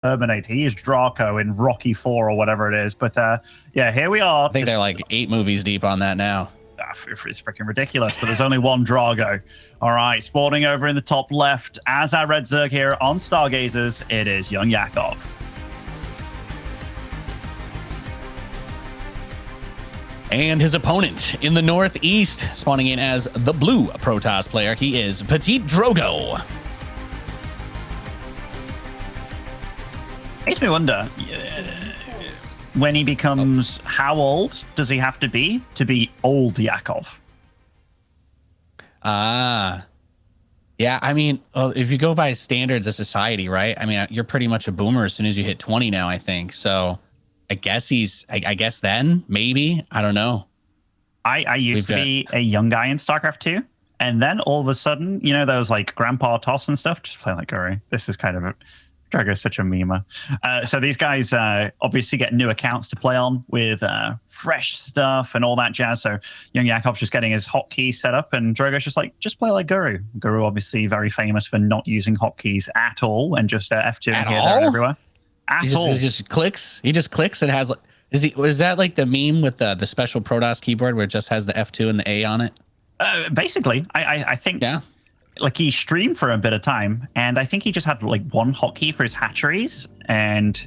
Terminator. He is Draco in Rocky 4 or whatever it is. But yeah, here we are. I think they're like 8 movies deep on that now. It's freaking ridiculous, but there's only one Drago. All right, spawning over in the top left as our Red Zerg here on Stargazers, it is YoungYakov. And his opponent in the northeast, spawning in as the blue Protoss player, he is PtitDrogo. Makes me wonder, when he becomes, how old does he have to be old Yakov? Yeah, I mean, if you go by standards of society, right? I mean, you're pretty much a boomer as soon as you hit 20 now, I think. So I guess I guess then, maybe. I don't know. I used to be a young guy in StarCraft 2. And then all of a sudden, you know, those like Grandpa Toss and stuff, just playing like Guru. This is kind of Drago's such a memer. So these guys obviously get new accounts to play on with fresh stuff and all that jazz. So YoungYakov's just getting his hotkeys set up, and Drogo's just like, just play like Guru. Guru obviously very famous for not using hotkeys at all and just F2 here, there, and everywhere. He just clicks. He just clicks and has like, is that like the meme with the special Protoss keyboard where it just has the F2 and the A on it? Basically, I think. Yeah. Like he streamed for a bit of time, and I think he just had like one hotkey for his hatcheries, and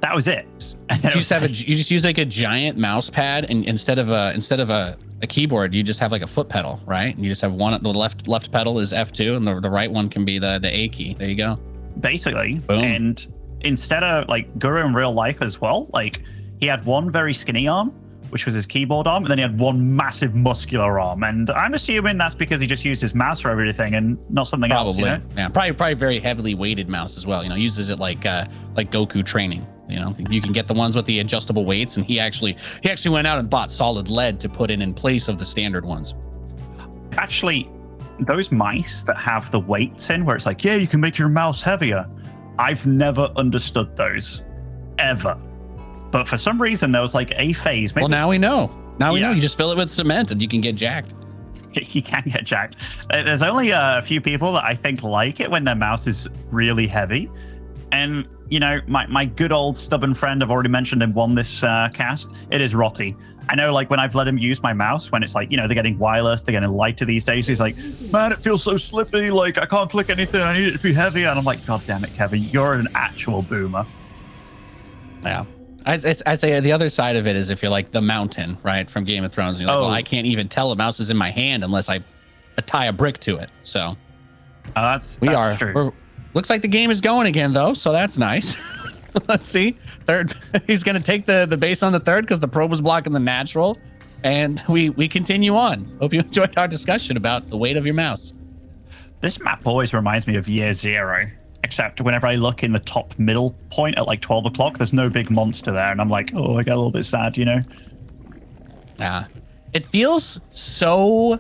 that was it. And you just use like a giant mouse pad, and instead of a keyboard, you just have like a foot pedal, right? And you just have one. The left pedal is F2, and the right one can be the A key. There you go. Basically, boom. And instead of like Guru in real life as well, like he had one very skinny arm, which was his keyboard arm, and then he had one massive muscular arm. And I'm assuming that's because he just used his mouse for everything and not something else. You know? Yeah, probably very heavily weighted mouse as well. You know, uses it like Goku training. You know, you can get the ones with the adjustable weights, and he actually went out and bought solid lead to put in place of the standard ones. Actually, those mice that have the weights in, where it's like, yeah, you can make your mouse heavier. I've never understood those, ever. But for some reason, there was like a phase. Maybe, well, now we know. Now we know. You just fill it with cement and you can get jacked. You can get jacked. There's only a few people that I think like it when their mouse is really heavy. And, you know, my good old stubborn friend, I've already mentioned him on this cast, it is Rotty. I know, like, when I've let him use my mouse, when it's like, you know, they're getting wireless, they're getting lighter these days, he's like, man, it feels so slippy, like, I can't click anything, I need it to be heavier. And I'm like, God damn it, Kevin, you're an actual boomer. Yeah. I say the other side of it is if you're like the Mountain, right, from Game of Thrones, and you're like, well, I can't even tell a mouse is in my hand unless I tie a brick to it. So that's true. Looks like the game is going again, though, so that's nice. Let's see. Third, he's going to take the base on the third because the probe was blocking the natural, and we continue on. Hope you enjoyed our discussion about the weight of your mouse. This map always reminds me of Year Zero. Except whenever I look in the top middle point at like 12 o'clock, there's no big monster there. And I'm like, oh, I get a little bit sad, you know? Yeah. It feels so...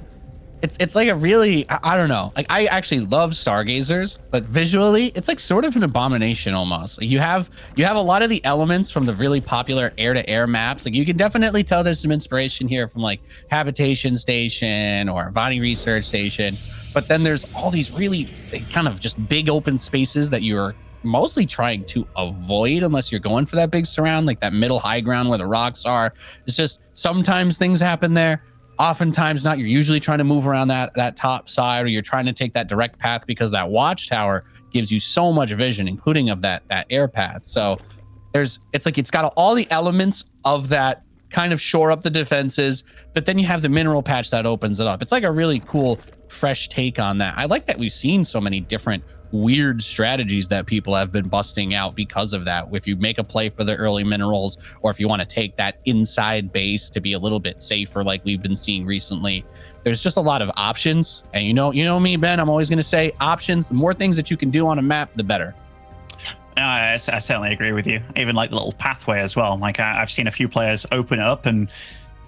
It's like a really... I don't know. Like, I actually love Stargazers, but visually, it's like sort of an abomination almost. Like you have a lot of the elements from the really popular air-to-air maps. Like, you can definitely tell there's some inspiration here from like Habitation Station or Vani Research Station. But then there's all these really kind of just big open spaces that you're mostly trying to avoid unless you're going for that big surround, like that middle high ground where the rocks are. It's just sometimes things happen there, oftentimes not. You're usually trying to move around that top side, or you're trying to take that direct path because that watchtower gives you so much vision, including of that air path. So it's like it's got all the elements of that kind of shore up the defenses, but then you have the mineral patch that opens it up. It's like a really cool fresh take on that. I like that we've seen so many different weird strategies that people have been busting out because of that. If you make a play for the early minerals, or if you want to take that inside base to be a little bit safer like we've been seeing recently, there's just a lot of options. And you know me, Ben, I'm always going to say options. The more things that you can do on a map, the better. I certainly agree with you. Even like the little pathway as well. Like I've seen a few players open it up and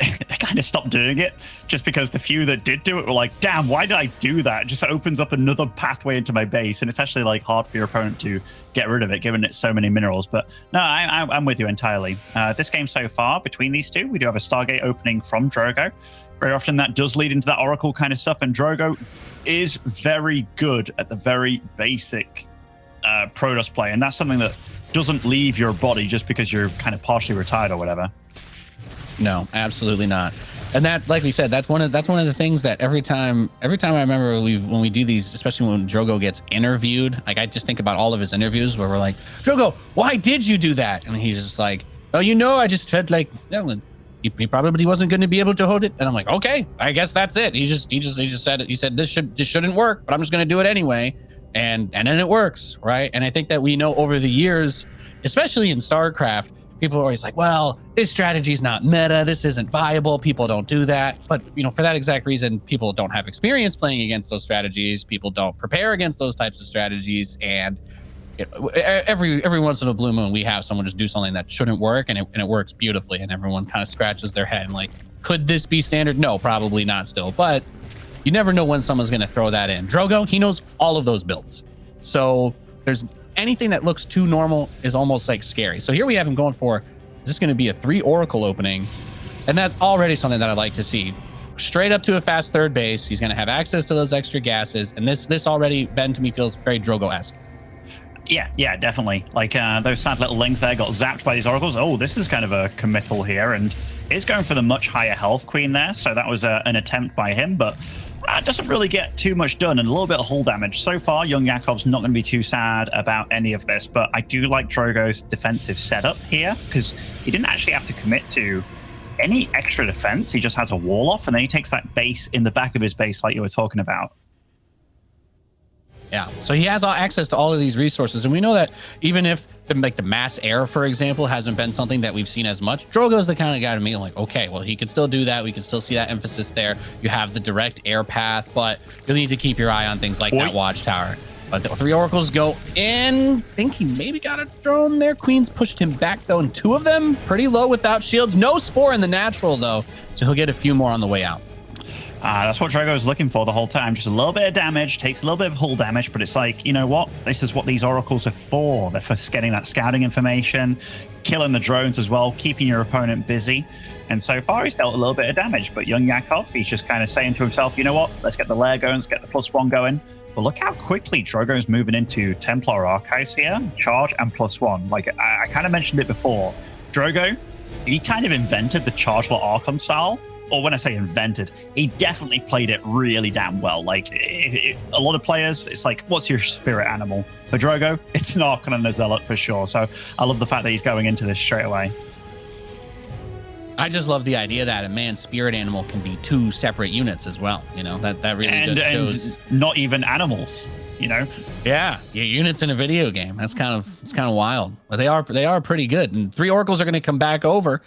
they kind of stopped doing it just because the few that did do it were like, damn, why did I do that? It just opens up another pathway into my base, and it's actually like hard for your opponent to get rid of it given it's so many minerals. But no, I'm with you entirely. This game so far, between these two, we do have a Stargate opening from Drogo. Very often that does lead into that Oracle kind of stuff, and Drogo is very good at the very basic Protoss play, and that's something that doesn't leave your body just because you're kind of partially retired or whatever. No, absolutely not. And that, like we said, that's one of the things that every time I remember when we do these, especially when Drogo gets interviewed, like I just think about all of his interviews where we're like, Drogo, why did you do that? And he's just like, oh, I just felt like he probably wasn't going to be able to hold it. And I'm like, okay, I guess that's it. He just said it. He said this shouldn't work, but I'm just going to do it anyway. And then it works, right? And I think that we know over the years, especially in StarCraft, people are always like, well, this strategy is not meta. This isn't viable. People don't do that. But, for that exact reason, people don't have experience playing against those strategies. People don't prepare against those types of strategies. And every once in a blue moon, we have someone just do something that shouldn't work, and it works beautifully. And everyone kind of scratches their head and like, could this be standard? No, probably not still. But you never know when someone's going to throw that in. Drogo, he knows all of those builds. So there's anything that looks too normal is almost like scary. So here we have him going for, is this going to be a 3 Oracle opening? And that's already something that I'd like to see. Straight up to a fast third base. He's going to have access to those extra gases. And this already, Ben, to me, feels very Drogo-esque. Yeah, definitely. Like those sad little lings there got zapped by these oracles. Oh, this is kind of a committal here, and is going for the much higher health queen there. So that was an attempt by him, but doesn't really get too much done, and a little bit of hull damage. So far, YoungYakov's not going to be too sad about any of this, but I do like Drogo's defensive setup here, because he didn't actually have to commit to any extra defense. He just has a wall off, and then he takes that base in the back of his base like you were talking about. Yeah, so he has access to all of these resources, and we know that even if the mass air, for example, hasn't been something that we've seen as much, Drogo's the kind of guy to me like, okay, well, he can still do that. We can still see that emphasis there. You have the direct air path, but you'll need to keep your eye on things like that watchtower. But the 3 oracles go in. I think he maybe got a drone there. Queen's pushed him back, though, and 2 of them pretty low without shields. No spore in the natural, though, so he'll get a few more on the way out. That's what Drogo is looking for the whole time. Just a little bit of damage, takes a little bit of hull damage, but it's like, you know what? This is what these oracles are for. They're for getting that scouting information, killing the drones as well, keeping your opponent busy. And so far, he's dealt a little bit of damage, but YoungYakov, he's just kind of saying to himself, you know what? Let's get the lair going, let's get the +1 going. But look how quickly Drogo's moving into Templar Archives here. Charge and +1. Like, I kind of mentioned it before. Drogo, he kind of invented the Chargeable Archon style. Or when I say invented, he definitely played it really damn well. Like, a lot of players, it's like, what's your spirit animal? For Drogo, it's an Archon and a Zealot for sure. So I love the fact that he's going into this straight away. I just love the idea that a man's spirit animal can be 2 separate units as well. That really just shows. And not even animals, Yeah, units in a video game. It's kind of wild. But they are pretty good. And 3 oracles are going to come back over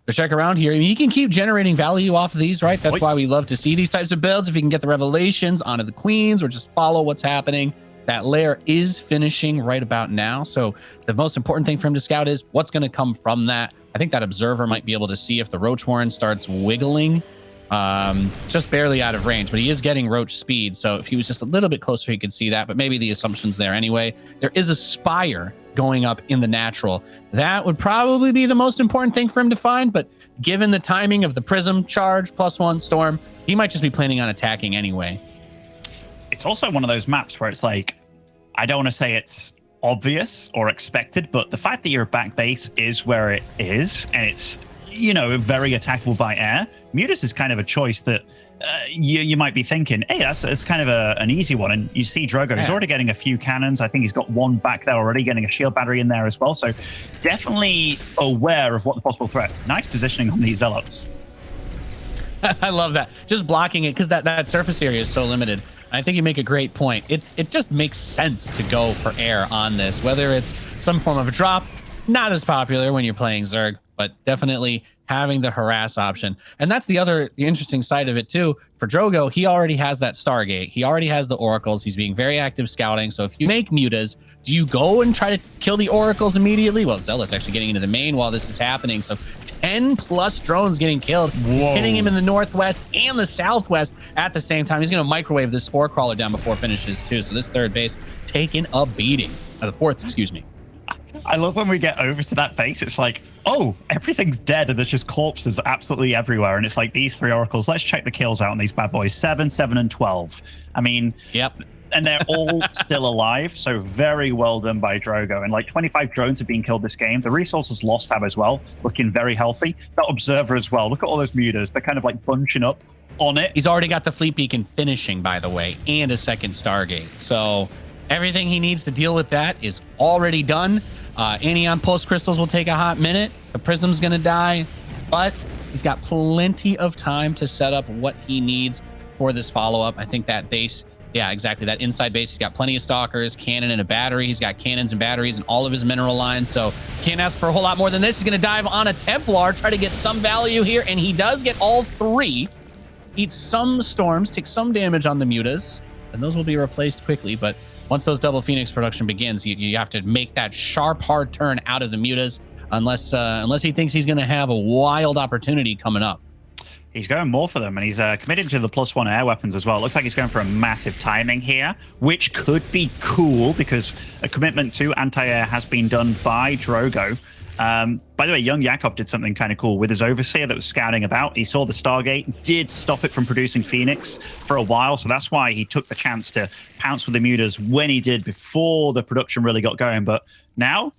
to check around here. I mean, you can keep generating value off of these, right? That's why we love to see these types of builds. If you can get the revelations onto the queens or just follow what's happening. That lair is finishing right about now. So the most important thing for him to scout is what's going to come from that. I think that observer might be able to see if the Roach Warren starts wiggling. Just barely out of range, but he is getting Roach speed. So if he was just a little bit closer, he could see that, but maybe the assumption's there anyway. There is a spire going up in the natural. That would probably be the most important thing for him to find, but given the timing of the Prism charge +1 storm, he might just be planning on attacking anyway. It's also one of those maps where it's like, I don't want to say it's obvious or expected, but the fact that your back base is where it is, and it's, very attackable by air, Mutas is kind of a choice that you might be thinking, hey, that's kind of an easy one. And you see Drogo, he's already getting a few cannons. I think he's got 1 back there already, getting a shield battery in there as well. So definitely aware of what the possible threat. Nice positioning on these Zealots. I love that. Just blocking it, because that surface area is so limited. I think you make a great point. It just makes sense to go for air on this, whether it's some form of a drop, not as popular when you're playing Zerg, but definitely having the harass option. And that's the interesting side of it too. For Drogo, he already has that Stargate. He already has the Oracles. He's being very active scouting. So if you make mutas, do you go and try to kill the Oracles immediately? Well, Zealot's actually getting into the main while this is happening. So 10+ drones getting killed. Whoa. He's hitting him in the northwest and the southwest at the same time. He's going to microwave this Spore Crawler down before it finishes too. So this third base taking a beating. The fourth, excuse me. I love when we get over to that base, it's like, oh, everything's dead and there's just corpses absolutely everywhere. And it's like, these 3 oracles, let's check the kills out on these bad boys. 7, 7, and 12. I mean, yep. and they're all still alive. So very well done by Drogo. And like 25 drones have been killed this game. The resources lost tab as well, looking very healthy. That observer as well. Look at all those mutas. They're kind of like bunching up on it. He's already got the fleet beacon finishing, by the way, and a second Stargate. So everything he needs to deal with that is already done. Anion Pulse Crystals will take a hot minute. The Prism's going to die, but he's got plenty of time to set up what he needs for this follow-up. I think that base, yeah, exactly. That inside base, he's got plenty of stalkers, cannon, and a battery. He's got cannons and batteries in all of his mineral lines, so can't ask for a whole lot more than this. He's going to dive on a Templar, try to get some value here, and he does get all three. Eats some storms, takes some damage on the mutas, and those will be replaced quickly. But once those double Phoenix production begins, you have to make that sharp, hard turn out of the mutas, unless he thinks he's going to have a wild opportunity coming up. He's going more for them, and he's committed to the +1 air weapons as well. It looks like he's going for a massive timing here, which could be cool because a commitment to anti-air has been done by Drogo. By the way, YoungYakov did something kind of cool with his Overseer that was scouting about. He saw the Stargate, did stop it from producing Phoenix for a while, so that's why he took the chance to pounce with the mutas when he did before the production really got going. But now,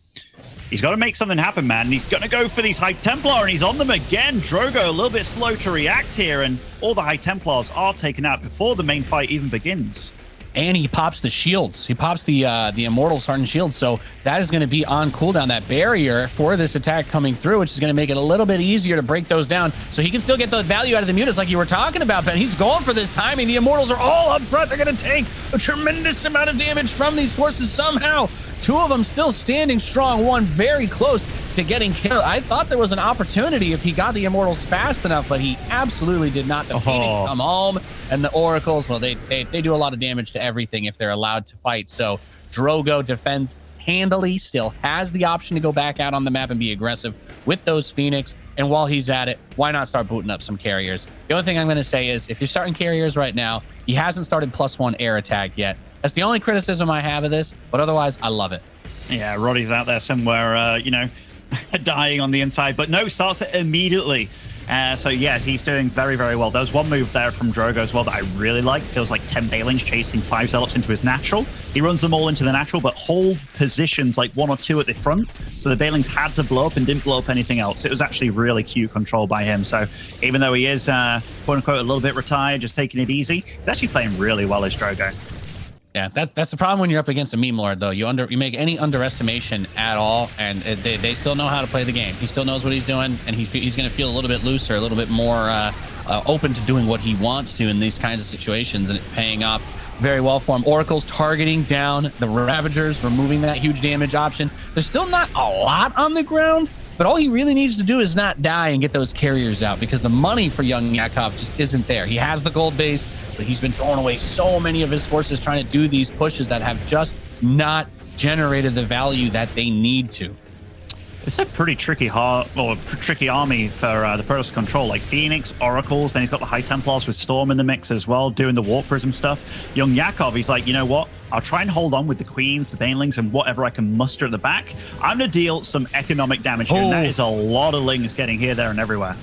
he's got to make something happen, man. And he's going to go for these High Templar, and he's on them again. Drogo a little bit slow to react here, and all the High Templars are taken out before the main fight even begins. And he pops the shields. He pops the Immortals Hardened Shield. So that is going to be on cooldown, that barrier for this attack coming through, which is going to make it a little bit easier to break those down. So he can still get the value out of the mutas like you were talking about, Ben. He's going for this timing. The Immortals are all up front. They're going to take a tremendous amount of damage from these forces somehow. Two of them still standing strong, one very close to getting killed. I thought there was an opportunity if he got the Immortals fast enough, but he absolutely did not. The Phoenix come home, and the Oracles, well, they do a lot of damage to everything if they're allowed to fight. So Drogo defends handily, still has the option to go back out on the map and be aggressive with those Phoenix. And while he's at it, why not start booting up some carriers? The only thing I'm going to say is if you're starting carriers right now, he hasn't started +1 air attack yet. That's the only criticism I have of this, but otherwise, I love it. Yeah, Roddy's out there somewhere, dying on the inside, but no, starts it immediately. So yes, he's doing very, very well. There's one move there from Drogo as well that I really like. Feels like 10 Balings chasing 5 Zealots into his natural. He runs them all into the natural, but hold positions like 1 or 2 at the front. So the Balings had to blow up and didn't blow up anything else. It was actually really cute control by him. So even though he is, quote unquote, a little bit retired, just taking it easy, he's actually playing really well as Drogo. Yeah, that's the problem when you're up against a meme lord, though. You make any underestimation at all, and they still know how to play the game. He still knows what he's doing, and he's going to feel a little bit looser, a little bit more open to doing what he wants to in these kinds of situations, and it's paying off very well for him. Oracle's targeting down the Ravagers, removing that huge damage option. There's still not a lot on the ground, but all he really needs to do is not die and get those carriers out, because the money for YoungYakov just isn't there. He has the gold base, but he's been throwing away so many of his forces trying to do these pushes that have just not generated the value that they need to. It's a pretty tricky army for the Protoss control, like Phoenix, Oracles, then he's got the High Templars with Storm in the mix as well, doing the Warp Prism stuff. YoungYakov, he's like, you know what? I'll try and hold on with the Queens, the Banelings, and whatever I can muster at the back. I'm going to deal some economic damage here, and that is a lot of Lings getting here, there, and everywhere.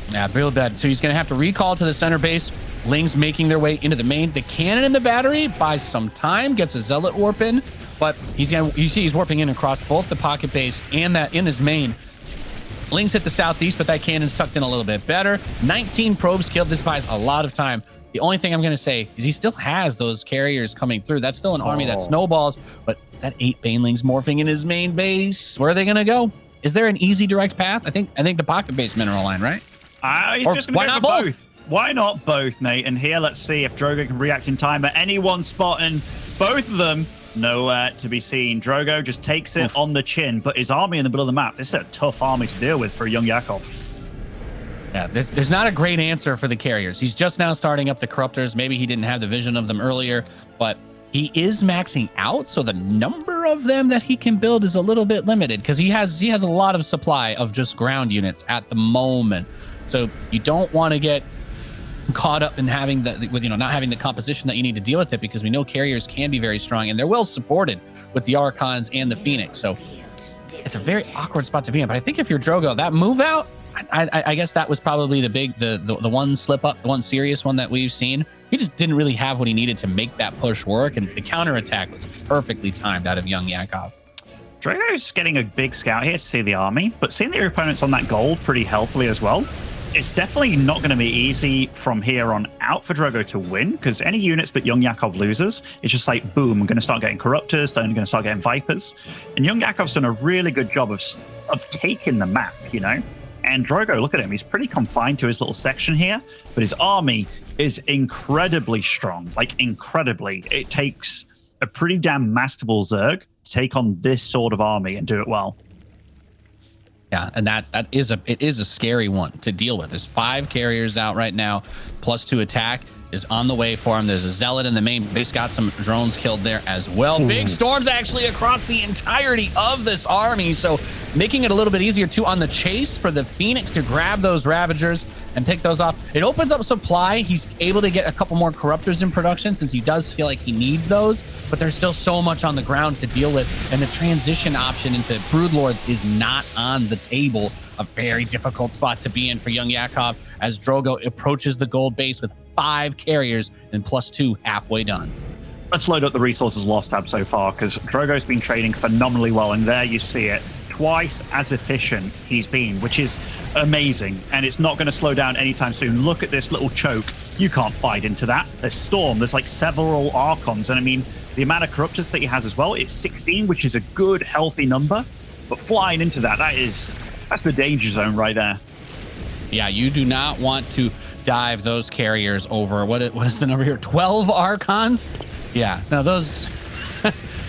Yeah, real bad. So he's going to have to recall to the center base. Lings making their way into the main. The cannon and the battery buys some time, gets a Zealot warp in, but you see he's warping in across both the pocket base and that in his main. Lings hit the southeast, but that cannon's tucked in a little bit better. 19 probes killed. This buys a lot of time. The only thing I'm going to say is he still has those carriers coming through. That's still an army that snowballs, but is that 8 Banelings morphing in his main base? Where are they going to go? Is there an easy direct path? I think the pocket base mineral line, right? He's just going to go for both. Why not both, Nate? And here, let's see if Drogo can react in time at any one spot, and both of them nowhere to be seen. Drogo just takes it on the chin, but his army in the middle of the map, this is a tough army to deal with for YoungYakov. Yeah, there's not a great answer for the carriers. He's just now starting up the Corruptors. Maybe he didn't have the vision of them earlier, but he is maxing out, so the number of them that he can build is a little bit limited because he has a lot of supply of just ground units at the moment. So you don't want to get caught up in not having the composition that you need to deal with it, because we know carriers can be very strong and they're well supported with the Archons and the Phoenix. So it's a very awkward spot to be in. But I think if you're Drogo, that move out, I guess that was probably the one slip up, the one serious one that we've seen. He just didn't really have what he needed to make that push work, and the counterattack was perfectly timed out of YoungYakov. Drogo's getting a big scout here to see the army, but seeing that your opponent's on that gold pretty healthily as well, it's definitely not going to be easy from here on out for Drogo to win, because any units that YoungYakov loses, it's just like, boom, I'm going to start getting Corruptors, then I'm going to start getting Vipers. And YoungYakov's done a really good job of taking the map, you know? And Drogo, look at him, he's pretty confined to his little section here, but his army is incredibly strong, like incredibly. It takes a pretty damn masterful Zerg to take on this sort of army and do it well. Yeah, and it is a scary one to deal with. There's 5 carriers out right now, +2 attack is on the way for him. There's a Zealot in the main base, got some drones killed there as well. Ooh. Big storms actually across the entirety of this army, so making it a little bit easier too on the chase for the Phoenix to grab those Ravagers and pick those off. It opens up supply. He's able to get a couple more Corruptors in production since he does feel like he needs those, but there's still so much on the ground to deal with, and the transition option into Broodlords is not on the table. A very difficult spot to be in for YoungYakov as Drogo approaches the gold base with 5 carriers and +2 halfway done. Let's load up the resources lost tab so far, because Drogo's been trading phenomenally well, and there you see it. Twice as efficient he's been, which is amazing, and it's not going to slow down anytime soon. Look at this little choke. You can't fight into that. There's Storm, there's like several Archons, and I mean, the amount of Corruptors that he has as well, it's 16, which is a good, healthy number, but flying into that's the danger zone right there. Yeah, you do not want to dive those carriers over. What is the number here? 12 Archons? Yeah, no, those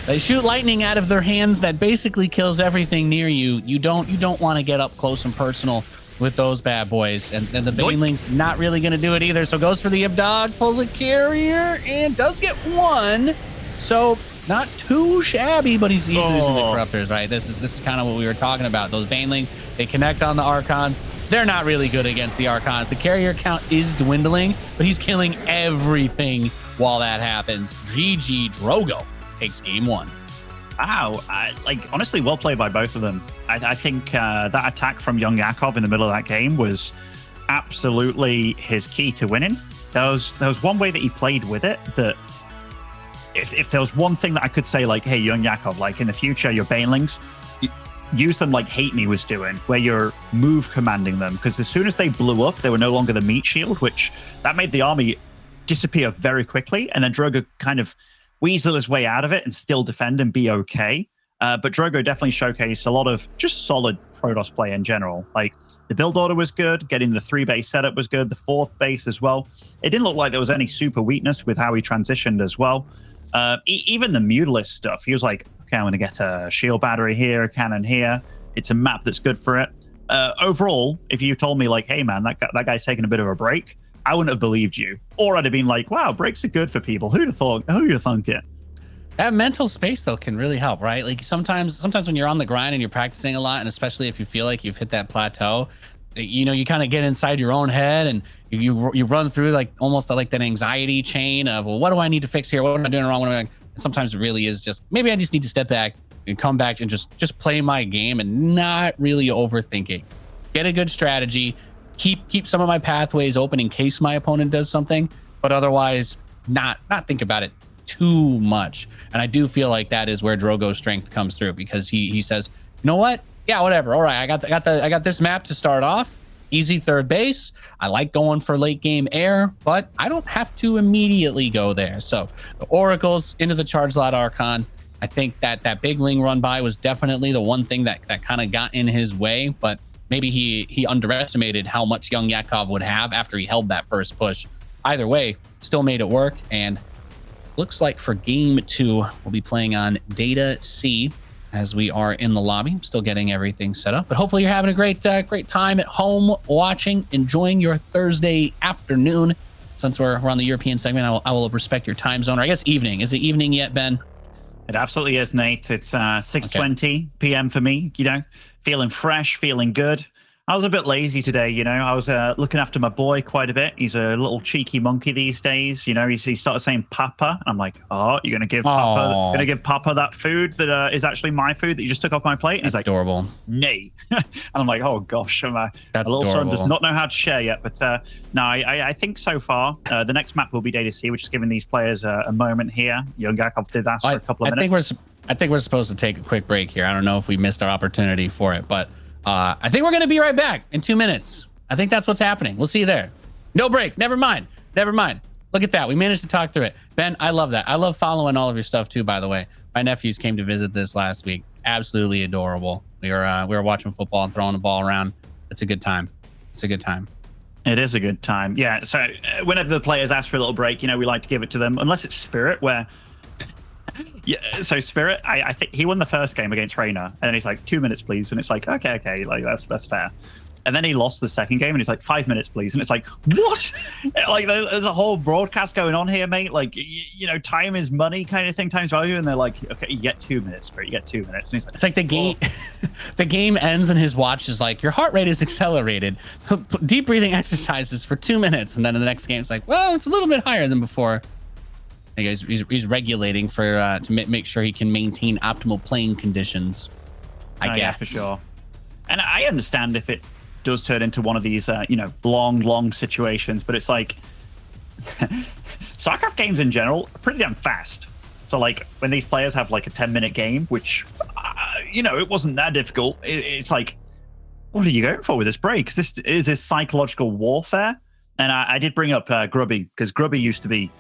they shoot lightning out of their hands that basically kills everything near you. You don't want to get up close and personal with those bad boys. And the Baneling's not really going to do it either. So goes for the Ibdog, pulls a carrier, and does get one. So not too shabby, but he's using the Corruptors, right? This is kind of what we were talking about. Those Banelings, they connect on the Archons. They're not really good against the Archons. The carrier count is dwindling, but he's killing everything while that happens. PtitDrogo takes game 1. Wow, honestly, well played by both of them. I think that attack from YoungYakov in the middle of that game was absolutely his key to winning. There was one way that he played with it that if there was one thing that I could say, like, hey, YoungYakov, like in the future, your Banelings, use them like Hate Me was doing, where you're move commanding them, because as soon as they blew up, they were no longer the meat shield, which that made the army disappear very quickly, and then Drogo kind of weasel his way out of it and still defend and be okay. But Drogo definitely showcased a lot of just solid Protoss play in general. Like, the build order was good, getting the 3-base setup was good, the 4th base as well. It didn't look like there was any super weakness with how he transitioned as well. Even the Mutalisk stuff, he was like, okay, I'm going to get a shield battery here, a cannon here. It's a map that's good for it. Overall, if you told me like, hey man, that guy's taking a bit of a break, I wouldn't have believed you. Or I'd have been like, wow, breaks are good for people. Who'd have thought it? That mental space though can really help, right? Like sometimes when you're on the grind and you're practicing a lot, and especially if you feel like you've hit that plateau, you know, you kind of get inside your own head and you run through like almost like that anxiety chain of, well, what do I need to fix here? What am I doing wrong? And sometimes it really is just, maybe I just need to step back and come back and just play my game and not really overthinking. Get a good strategy, keep some of my pathways open in case my opponent does something, but otherwise not think about it too much. And I do feel like that is where Drogo's strength comes through, because he says, you know what? Yeah, whatever. All right, I got this map to start off. Easy 3rd base. I like going for late game air, but I don't have to immediately go there. So the Oracles into the Charge Lot Archon. I think that big Ling run by was definitely the one thing that kind of got in his way, but maybe he underestimated how much YoungYakov would have after he held that first push. Either way, still made it work, and looks like for game 2, we'll be playing on Data C as we are in the lobby. I'm still getting everything set up, but hopefully you're having a great time at home watching, enjoying your Thursday afternoon. Since we're on the European segment, I will respect your time zone, or I guess evening. Is it evening yet, Ben? It absolutely is, Nate. It's 6:20 p.m. for me, you know, feeling fresh, feeling good. I was a bit lazy today, you know. I was looking after my boy quite a bit. He's a little cheeky monkey these days, you know. He started saying Papa. I'm like, oh, you're gonna give Papa that food that is actually my food that you just took off my plate? And he's like, adorable. Nay. And I'm like, oh gosh, my little adorable. son does not know how to share yet. But no, I think so far the next map will be Data C, which is giving these players a moment here. YoungYakov did ask for a couple of minutes. I think we're supposed to take a quick break here. I don't know if we missed our opportunity for it, but I think we're going to be right back in 2 minutes. I think that's what's happening. We'll see you there. No break. Never mind. Look at that. We managed to talk through it. Ben, I love that. I love following all of your stuff too, by the way. My nephews came to visit this last week. Absolutely adorable. We were watching football and throwing the ball around. It's a good time. It is a good time. Yeah. So whenever the players ask for a little break, you know, we like to give it to them, unless it's Spirit, where yeah, so Spirit, I think he won the first game against Reina, and then he's like, 2 minutes, please. And it's like, okay, like that's fair. And then he lost the second game, and he's like, 5 minutes, please. And it's like, what? Like, there's a whole broadcast going on here, mate. Like, you know, time is money kind of thing, time's value. And they're like, okay, you get 2 minutes, Spirit, you get 2 minutes. And he's like, it's like the game, the game ends, and his watch is like, your heart rate is accelerated. Deep breathing exercises for 2 minutes, and then in the next game, it's like, well, it's a little bit higher than before. He's regulating for to make sure he can maintain optimal playing conditions. I guess. Yeah, for sure. And I understand if it does turn into one of these, you know, long situations, but it's like StarCraft games in general are pretty damn fast. So like when these players have like a 10-minute game, which you know, it wasn't that difficult. It's like, what are you going for with this break? Is this psychological warfare? And I did bring up Grubby, because Grubby used to be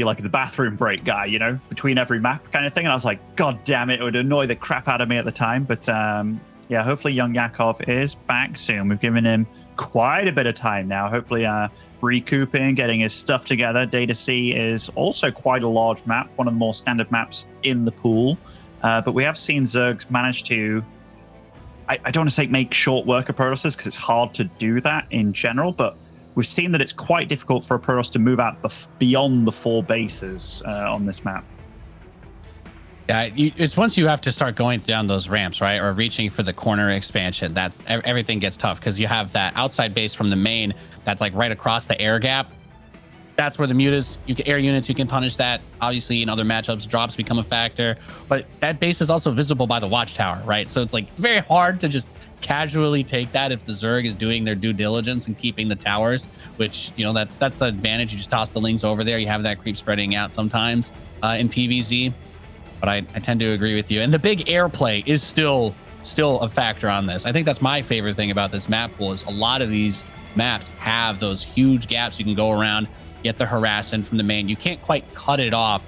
like the bathroom break guy, you know, between every map kind of thing. And I was like, God damn it would annoy the crap out of me at the time. But yeah, hopefully YoungYakov is back soon. We've given him quite a bit of time now. Hopefully recouping, getting his stuff together. Data C is also quite a large map, one of the more standard maps in the pool. But we have seen Zergs manage to, I don't want to say make short work of Protoss, because it's hard to do that in general, but we've seen that it's quite difficult for a Protoss to move out beyond the 4 bases on this map. Yeah, it's once you have to start going down those ramps, right, or reaching for the corner expansion, that everything gets tough, because you have that outside base from the main that's like right across the air gap. That's where the mute is. Air units, you can punish that. Obviously, in other matchups, drops become a factor, but that base is also visible by the watchtower, right? So it's like very hard to just casually take that if the Zerg is doing their due diligence and keeping the towers, which, you know, that's the advantage. You just toss the lings over there. You have that creep spreading out sometimes in PvZ. But I tend to agree with you. And the big airplay is still a factor on this. I think that's my favorite thing about this map pool, is a lot of these maps have those huge gaps you can go around, get the harassment from the main. You can't quite cut it off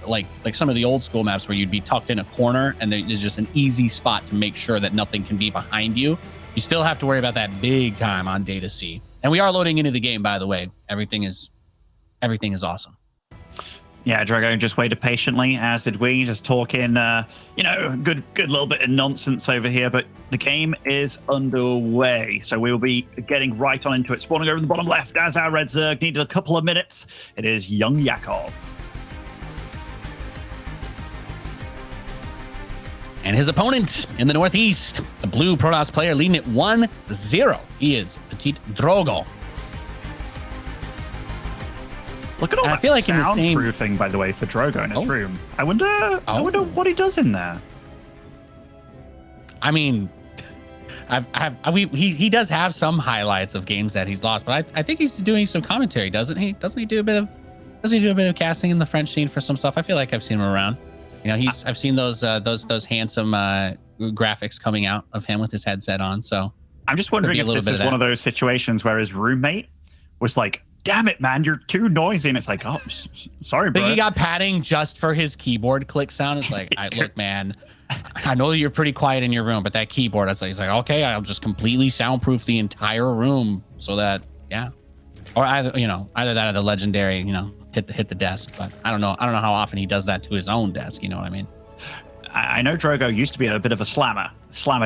like some of the old school maps where you'd be tucked in a corner and there's just an easy spot to make sure that nothing can be behind you. You still have to worry about that big time on Data C. And we are loading into the game, by the way. Everything is awesome. Yeah, Drogo just waited patiently, as did we, just talking, you know, good little bit of nonsense over here, but the game is underway. So we will be getting right on into it. Spawning over in the bottom left as our Red Zerg needed a couple of minutes. It is YoungYakov. And his opponent in the northeast, the blue Protoss player leading it 1-0. He is PtitDrogo. Look at all that, I feel like soundproofing, by the way, for Drogo in his room. I wonder what he does in there. I mean, he does have some highlights of games that he's lost, but I think he's doing some commentary, doesn't he? Doesn't he do a bit of casting in the French scene for some stuff? I feel like I've seen him around. You know, I've seen those handsome graphics coming out of him with his headset on. So I'm just wondering if this is one of those situations where his roommate was like, damn it, man, you're too noisy. And it's like, oh, sorry, bro. But he got padding just for his keyboard click sound. It's like, look, man, I know you're pretty quiet in your room, but that keyboard, he's like, okay, I'll just completely soundproof the entire room so that, yeah. Or either that or the legendary, you know, hit the desk. But I don't know how often he does that to his own desk. You know what I mean? I know Drogo used to be a bit of a slammer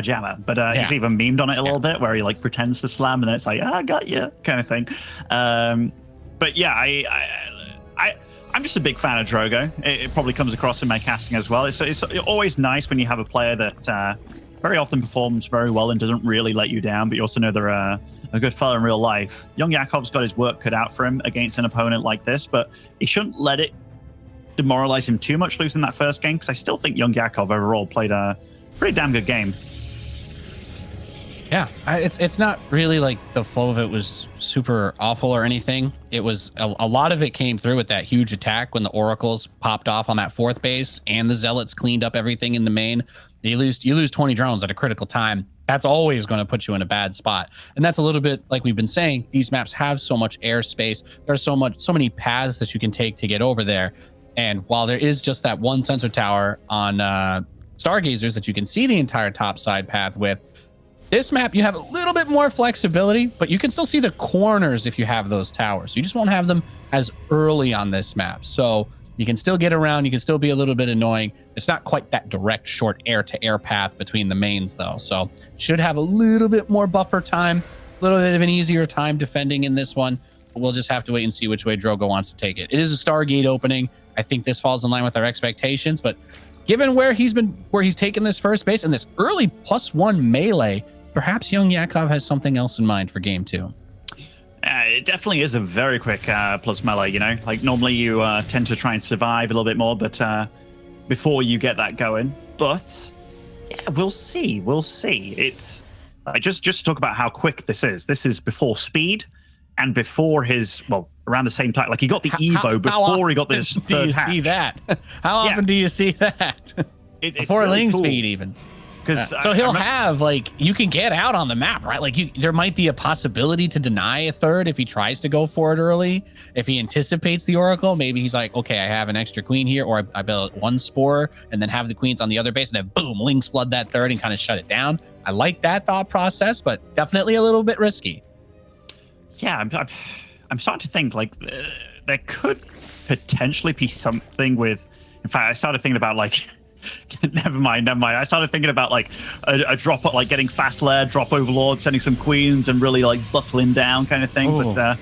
jammer, but he's even memed on it a little bit, where he like pretends to slam and then it's like, I got you kind of thing. But yeah, I'm just a big fan of Drogo. It probably comes across in my casting as well. It's always nice when you have a player that very often performs very well and doesn't really let you down, but you also know they're a good fella in real life. YoungYakov's got his work cut out for him against an opponent like this, but he shouldn't let it demoralize him too much losing that first game, because I still think YoungYakov overall played a pretty damn good game. Yeah, it's not really like the flow of it was super awful or anything. It was a lot of it came through with that huge attack when the oracles popped off on that 4th base and the zealots cleaned up everything in the main. You lose 20 drones at a critical time. That's always going to put you in a bad spot. And that's a little bit like we've been saying, these maps have so much airspace. There's so many paths that you can take to get over there. And while there is just that one sensor tower on Stargazers that you can see the entire top side path with, this map, you have a little bit more flexibility, but you can still see the corners if you have those towers. You just won't have them as early on this map. So you can still get around. You can still be a little bit annoying. It's not quite that direct, short air-to-air path between the mains, though. So should have a little bit more buffer time, a little bit of an easier time defending in this one. But we'll just have to wait and see which way Drogo wants to take it. It is a Stargate opening. I think this falls in line with our expectations, but given where he's taken this first base and this early +1 melee, perhaps YoungYakov has something else in mind for game 2. It definitely is a very quick plus melee, you know? Like, normally you tend to try and survive a little bit more, but before you get that going. But, yeah, we'll see. We'll see. It's just to talk about how quick this is. This is before speed and before his, well, around the same time. Like, he got the Evo before he got this third hatch. Do you see that? How often do you see that? Before really Ling speed, even. So he'll have, like, you can get out on the map, right? Like, there might be a possibility to deny a third if he tries to go for it early. If he anticipates the Oracle, maybe he's like, okay, I have an extra queen here, or I build 1 spore and then have the queens on the other base, and then boom, Lings flood that third and kind of shut it down. I like that thought process, but definitely a little bit risky. Yeah, I'm starting to think, like, there could potentially be something with... In fact, I started thinking about, like... never mind. I started thinking about like a drop, like getting fast lair, drop overlord, sending some queens, and really like buckling down kind of thing. Ooh. But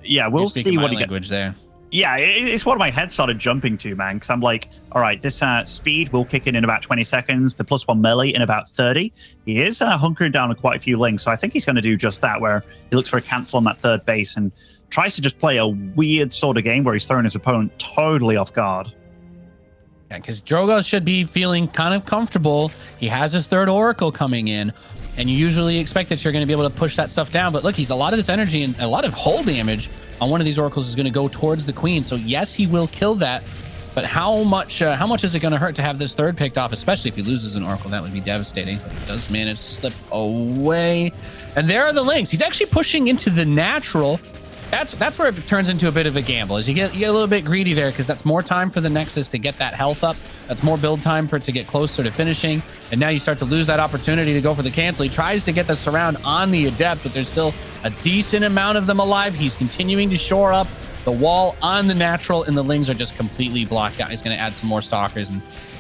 yeah, we'll see what he gets there. Yeah, it's what my head started jumping to, man. Because I'm like, all right, this speed will kick in about 20 seconds. The +1 melee in about 30. He is hunkering down on quite a few links, so I think he's going to do just that, where he looks for a cancel on that third base and tries to just play a weird sort of game where he's throwing his opponent totally off guard. Because Drogo should be feeling kind of comfortable. He has his third Oracle coming in, and you usually expect that you're going to be able to push that stuff down. But look, he's a lot of this energy and a lot of hull damage on one of these Oracles is going to go towards the Queen. So yes, he will kill that. But how much is it going to hurt to have this third picked off, especially if he loses an Oracle? That would be devastating. But he does manage to slip away. And there are the links. He's actually pushing into the natural. That's where it turns into a bit of a gamble. As you get a little bit greedy there, because that's more time for the Nexus to get that health up. That's more build time for it to get closer to finishing. And now you start to lose that opportunity to go for the cancel. He tries to get the surround on the Adept, but there's still a decent amount of them alive. He's continuing to shore up the wall on the natural, and the Lings are just completely blocked out. He's going to add some more Stalkers, and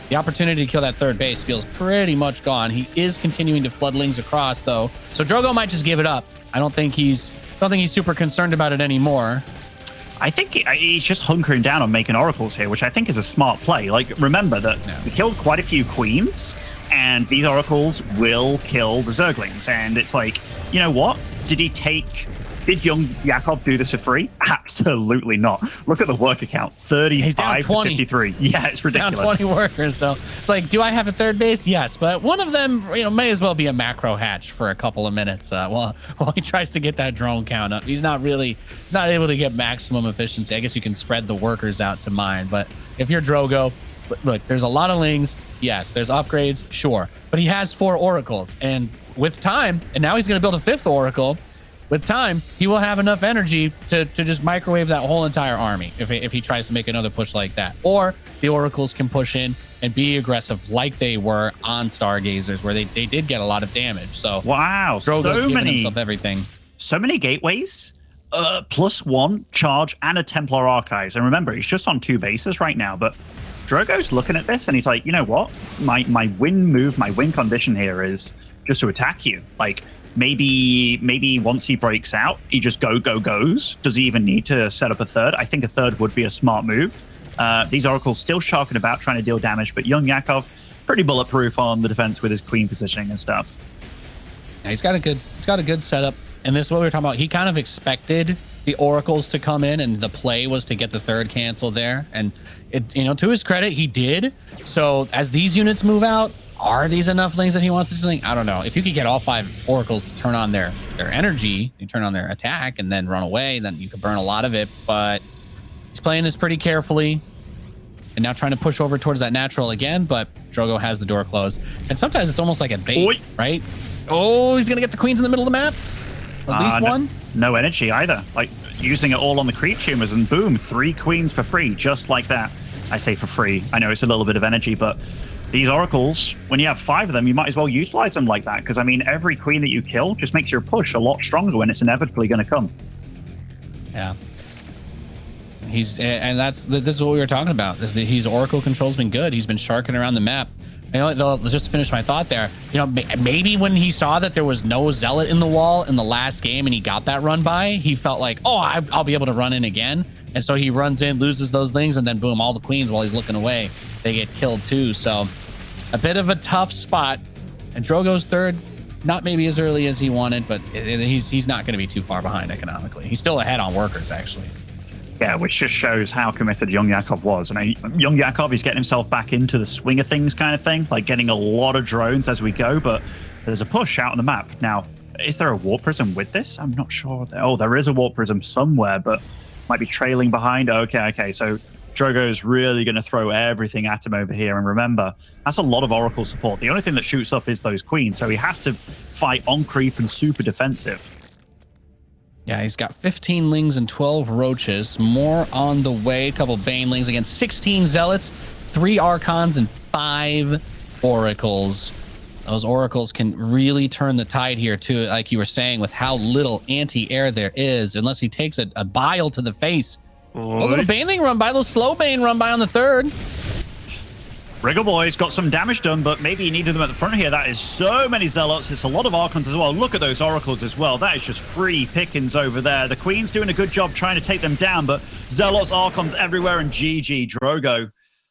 the opportunity to kill that third base feels pretty much gone. He is continuing to flood Lings across, though. So Drogo might just give it up. I don't think he's super concerned about it anymore. I think he's just hunkering down on making Oracles here, which I think is a smart play. Like, remember that we killed quite a few Queens, and these Oracles will kill the Zerglings. And it's like, you know what? Did YoungYakov do this for free? Absolutely not. Look at the worker count, 35 to 53. Yeah, it's ridiculous. Down 20 workers. So it's like, do I have a third base? Yes, but one of them, may as well be a macro hatch for a couple of minutes while he tries to get that drone count up. He's not able to get maximum efficiency. I guess you can spread the workers out to mine, but if you're Drogo, look, there's a lot of Lings. Yes, there's upgrades, sure, but he has 4 Oracles, and with time, and now he's going to build a 5th Oracle. With time, he will have enough energy to just microwave that whole entire army if he tries to make another push like that. Or the Oracles can push in and be aggressive like they were on Stargazers, where they did get a lot of damage. So wow, Drogo's giving himself everything. So many gateways, +1 charge and a Templar Archives. And remember, he's just on 2 bases right now, but Drogo's looking at this and he's like, you know what? My win move, my win condition here is just to attack you. Like, maybe once he breaks out, he just goes. Does he even need to set up a third? I think a third would be a smart move. These Oracles still sharking about, trying to deal damage, but YoungYakov pretty bulletproof on the defense with his queen positioning and stuff. Yeah, he's got a good setup. And this is what we were talking about. He kind of expected the oracles to come in, and the play was to get the third cancel there. And it, you know, to his credit, he did. So as these units move out, are these enough things that he wants to do? I don't know. If you could get all 5 oracles to turn on their energy, you turn on their attack, and then run away, then you could burn a lot of it. But he's playing this pretty carefully, and now trying to push over towards that natural again. But Drogo has the door closed, and sometimes it's almost like a bait, right? Oh, he's gonna get the queens in the middle of the map. At least one. No energy either. Like using it all on the creep tumors, and boom, 3 queens for free, just like that. I say for free. I know it's a little bit of energy, but these oracles, when you have 5 of them, you might as well utilize them like that. Because I mean, every queen that you kill just makes your push a lot stronger when it's inevitably going to come. Yeah. This is what we were talking about. His oracle control's been good. He's been sharking around the map. You know, just to finish my thought there, you know, maybe when he saw that there was no zealot in the wall in the last game and he got that run by, he felt like, oh, I'll be able to run in again. And so he runs in, loses those things, and then boom, all the queens while he's looking away, they get killed too. So a bit of a tough spot. And Drogo's third, not maybe as early as he wanted, but he's not going to be too far behind economically. He's still ahead on workers, actually. Yeah, which just shows how committed YoungYakov was. I mean, YoungYakov is getting himself back into the swing of things kind of thing, like getting a lot of drones as we go, but there's a push out on the map. Now, is there a warp prism with this? I'm not sure. Oh, there is a warp prism somewhere, but might be trailing behind. Okay, so Drogo's really going to throw everything at him over here. And remember, that's a lot of Oracle support. The only thing that shoots up is those queens, so he has to fight on creep and super defensive. Yeah, he's got 15 lings and 12 roaches. More on the way. A couple banelings against 16 zealots, 3 archons, and 5 oracles. Those oracles can really turn the tide here, too, like you were saying, with how little anti-air there is, unless he takes a bile to the face. A little baneling run by, a little slow bane run by on the third. Wriggle Boy's got some damage done, but maybe he needed them at the front here. That is so many zealots. It's a lot of archons as well. Look at those oracles as well. That is just free pickings over there. The queen's doing a good job trying to take them down, but zealots, archons everywhere, and GG Drogo